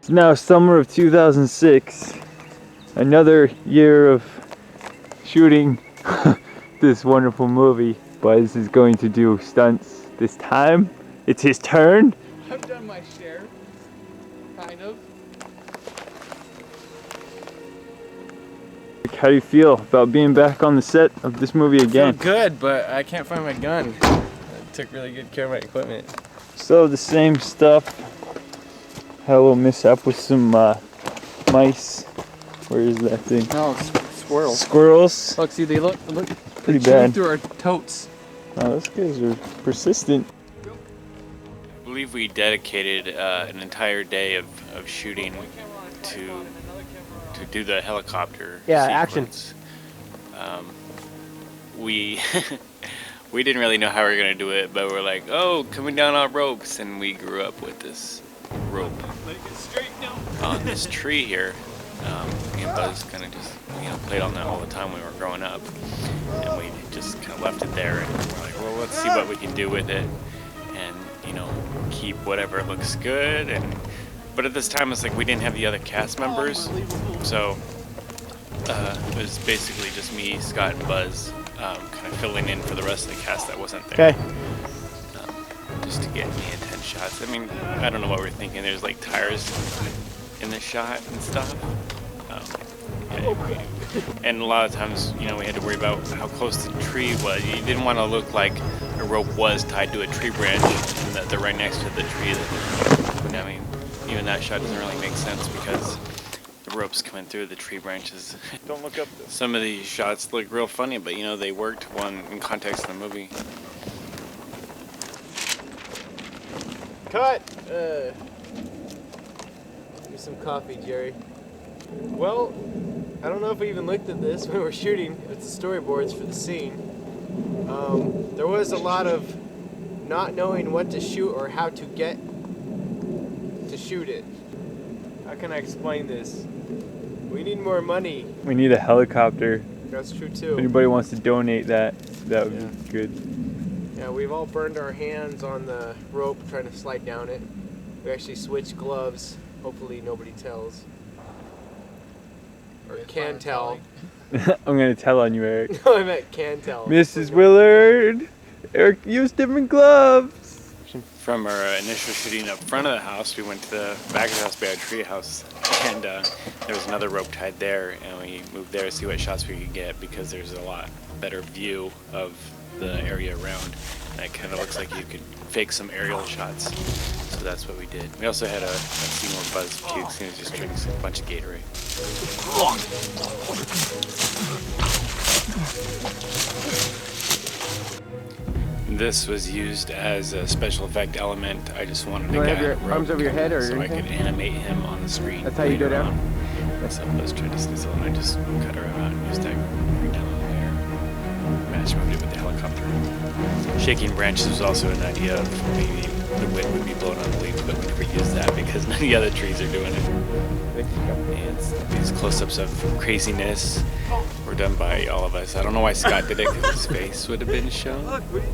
It's now summer of 2006. Another year of shooting this wonderful movie. Buzz is going to do stunts this time. It's his turn. I've done my share, kind of. How do you feel about being back on the set of this movie again? I feel good, but I can't find my gun. I took really good care of my equipment. So the same stuff. Had a little mishap with some mice. Where is that thing? No, squirrels. Squirrels. Look, see, they look Pretty they bad. through our totes. Oh, those guys are persistent. I believe we dedicated an entire day of shooting to do the helicopter sequence. We we didn't really know how we were gonna do it, but we're like, oh, coming down on ropes, and we grew up with this rope on this tree here. Me and Buzz kind of just played on that all the time when we were growing up, and we just kind of left it there, and we're like, well, let's see what we can do with it, and keep whatever looks good. But at this time, it's like we didn't have the other cast members, so it was basically just me, Scott, and Buzz kind of filling in for the rest of the cast that wasn't there. Okay. Just to get me intense shots. I mean, I don't know what we're thinking. There's like tires in the shot and stuff. And a lot of times, we had to worry about how close the tree was. You didn't want to look like a rope was tied to a tree branch and that they're right next to the tree. I mean, even that shot doesn't really make sense because the rope's coming through the tree branches. Don't look up. Some of these shots look real funny, but they worked in context of the movie. Cut! Give me some coffee, Jerry. Well, I don't know if we even looked at this when we were shooting. It's the storyboards for the scene. There was a lot of not knowing what to shoot or how to get to shoot it. How can I explain this? We need more money. We need a helicopter. That's true too. If anybody wants to donate that would be good. Yeah, we've all burned our hands on the rope trying to slide down it. We actually switched gloves. Hopefully nobody tells. Or can tell. I'm gonna tell on you, Eric. No, I meant can tell. Mrs. Willard, Eric used different gloves. From our initial shooting up front of the house, we went to the back of the house by our tree house, and there was another rope tied there, and we moved there to see what shots we could get because there's a lot better view of the area around. And it kind of looks like you could fake some aerial shots, so that's what we did. We also had a scene where Buzz pukes and he was just drinking a bunch of Gatorade. This was used as a special effect element. I just wanted to get your arms over your head or so anything? I could animate him on the screen. That's how you go down? So I was trying to stencil and I just cut her out and used that bring down on the air. Managed to move it with the helicopter. Shaking branches was also an idea of maybe the wind would be blowing on the leaf, but we never used that because none of the other trees are doing it. And these close-ups of craziness were done by all of us. I don't know why Scott did it because his face would have been shown. Look, what are you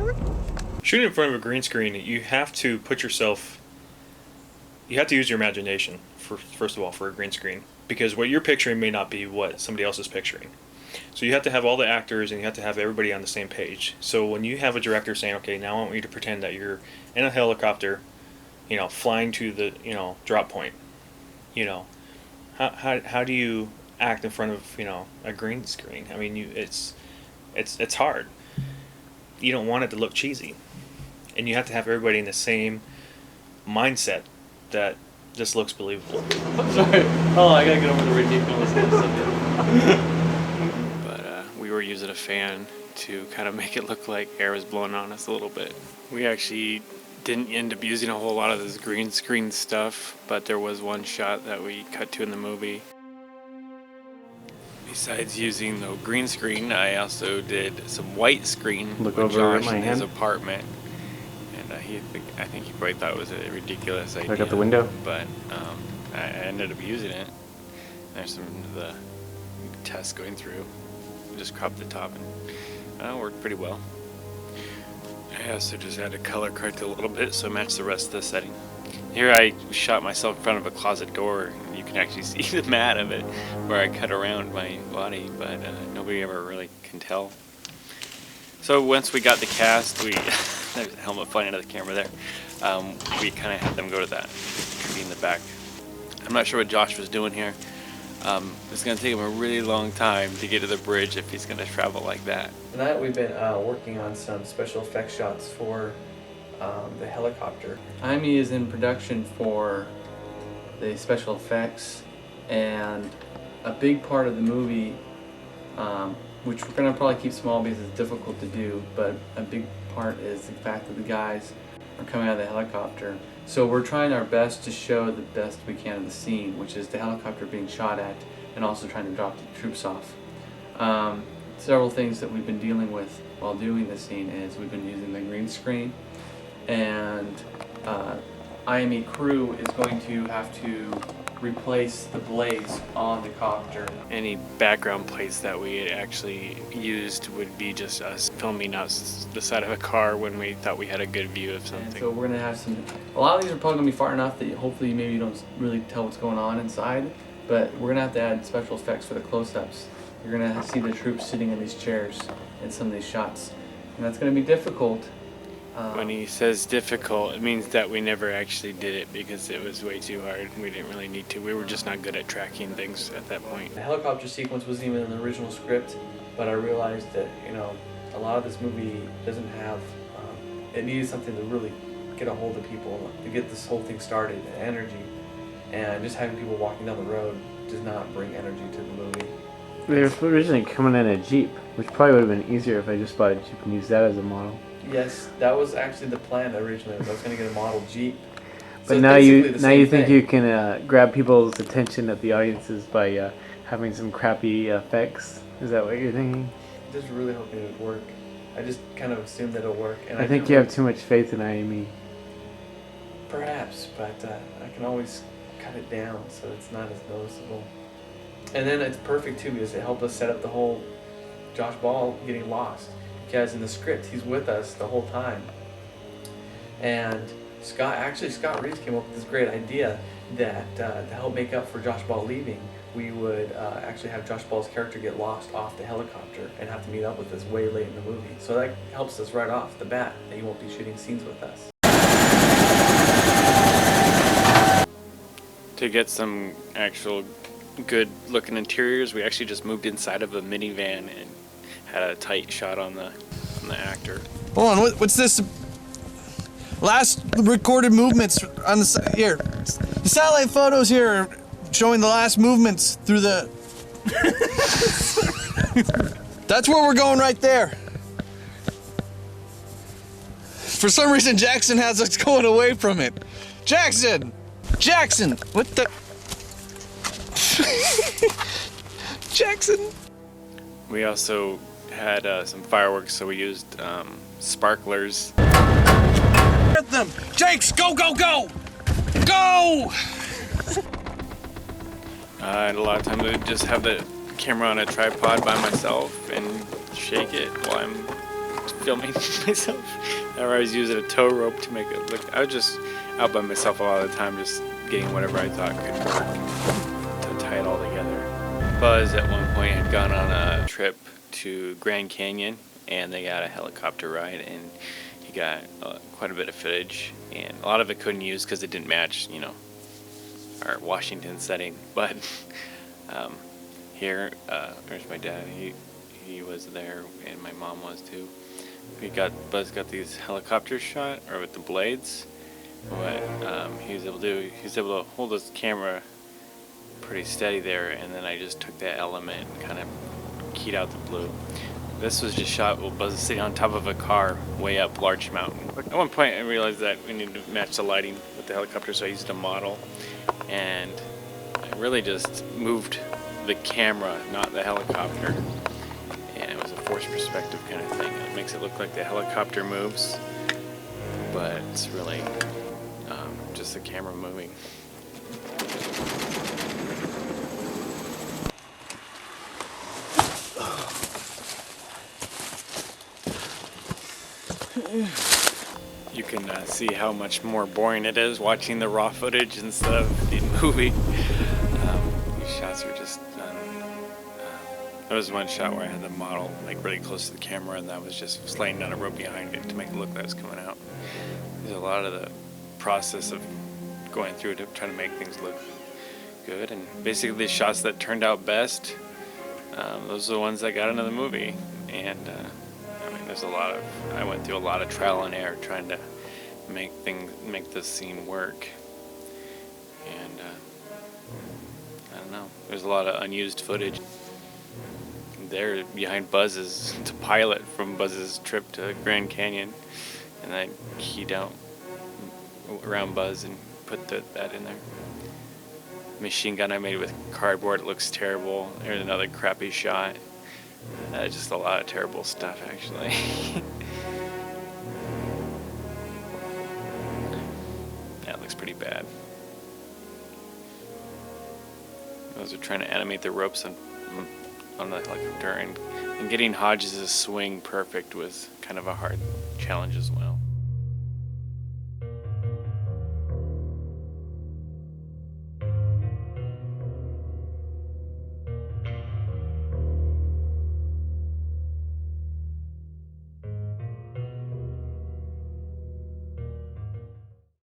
doing? Shooting in front of a green screen, you have to use your imagination, first of all, for a green screen. Because what you're picturing may not be what somebody else is picturing. So you have to have all the actors and you have to have everybody on the same page. So when you have a director saying, okay, now I want you to pretend that you're in a helicopter, flying to the, drop point, how do you act in front of, a green screen? I mean, it's hard. You don't want it to look cheesy. And you have to have everybody in the same mindset that this looks believable. I'm sorry. Oh, I gotta get over the ridiculousness of it. But we were using a fan to kind of make it look like air was blowing on us a little bit. We actually didn't end up using a whole lot of this green screen stuff, but there was one shot that we cut to in the movie. Besides using the green screen, I also did some white screen with Josh in his apartment. And I think he probably thought it was a ridiculous idea. Look out the window. But I ended up using it. There's some of the tests going through. Just cropped the top and it worked pretty well. I also just had to color correct it a little bit so it matched the rest of the setting. Here I shot myself in front of a closet door. You can actually see the mat of it where I cut around my body, but nobody ever really can tell. So once we got the cast, there's a helmet flying out of the camera there. We kind of had them go to that tree in the back. I'm not sure what Josh was doing here. It's going to take him a really long time to get to the bridge if he's going to travel like that. Tonight we've been working on some special effects shots for the helicopter. IME is in production for the special effects, and a big part of the movie, which we're going to probably keep small because it's difficult to do, but a big part is the fact that the guys are coming out of the helicopter. So we're trying our best to show the best we can of the scene, which is the helicopter being shot at and also trying to drop the troops off. Several things that we've been dealing with while doing this scene is we've been using the green screen, and IME crew is going to have to replace the blades on the copter. Any background plates that we actually used would be just us filming out the side of a car when we thought we had a good view of And something. so we're gonna have a lot of these are probably gonna be far enough that hopefully maybe you don't really tell what's going on inside, but we're gonna have to add special effects for the close-ups. You're gonna see the troops sitting in these chairs in some of these shots, and that's gonna be difficult. When he says difficult, it means that we never actually did it because it was way too hard. We didn't really need to. We were just not good at tracking things at that point. The helicopter sequence wasn't even in the original script, but I realized that, you know, a lot of this movie doesn't have, it needed something to really get a hold of people, to get this whole thing started, energy. And just having people walking down the road does not bring energy to the movie. They were originally coming in a Jeep, which probably would have been easier if I just bought a Jeep and used that as a model. Yes, that was actually the plan originally. I was going to get a model Jeep. But So it's now basically you the now same you think thing. you can grab people's attention at the audiences by having some crappy effects. Is that what you're thinking? Just really hoping it would work. I just kind of assumed that it'll work. And I think you have too much faith in IME. Perhaps, but I can always cut it down so it's not as noticeable. And then it's perfect too because it helped us set up the whole Josh Ball getting lost. Because in the script he's with us the whole time. And Scott Reeves came up with this great idea that to help make up for Josh Ball leaving, we would actually have Josh Ball's character get lost off the helicopter and have to meet up with us way late in the movie. So that helps us right off the bat that he won't be shooting scenes with us. To get some actual good looking interiors, we actually just moved inside of a minivan and had a tight shot on the actor. Hold on, what's this? Last recorded movements on the here. The satellite photos here are showing the last movements through the. That's where we're going right there. For some reason, Jackson has us going away from it. Jackson, what the? Jackson. We also had some fireworks, so we used sparklers. Them. Jakes, go! And a lot of times I would just have the camera on a tripod by myself and shake it while I'm filming myself. Or I was using a tow rope to make it look. I was just out by myself a lot of the time, just getting whatever I thought could work to tie it all together. Buzz at one point had gone on a trip to Grand Canyon, and they got a helicopter ride, and he got quite a bit of footage, and a lot of it couldn't use because it didn't match, you know, our Washington setting. But here, there's my dad. He was there, and my mom was too. Buzz got these helicopters shot, or with the blades. What he was able to do, he was able to hold his camera pretty steady there, and then I just took that element and kind of keyed out the blue. This was just shot while Buzz is sitting on top of a car way up Larch Mountain. At one point I realized that we needed to match the lighting with the helicopter, so I used a model, and I really just moved the camera, not the helicopter, and it was a forced perspective kind of thing. It makes it look like the helicopter moves, but it's really just the camera moving. you can see how much more boring it is watching the raw footage instead of the movie. These shots are just there was one shot where I had the model like really close to the camera, and that was just slaying down a rope behind it to make it look like it was coming out. There's a lot of the process of going through to trying to make things look good, and basically the shots that turned out best, those are the ones that got into the movie. And I mean, there's a lot of, I went through a lot of trial and error trying to make this scene work. And I don't know, there's a lot of unused footage. There behind Buzz's, the pilot from Buzz's trip to Grand Canyon, and I keyed out around Buzz and put that in there. Machine gun I made with cardboard, it looks terrible. There's another crappy shot. Just a lot of terrible stuff, actually. That looks pretty bad. Those are trying to animate the ropes on the helicopter, and getting Hodges' swing perfect was kind of a hard challenge as well.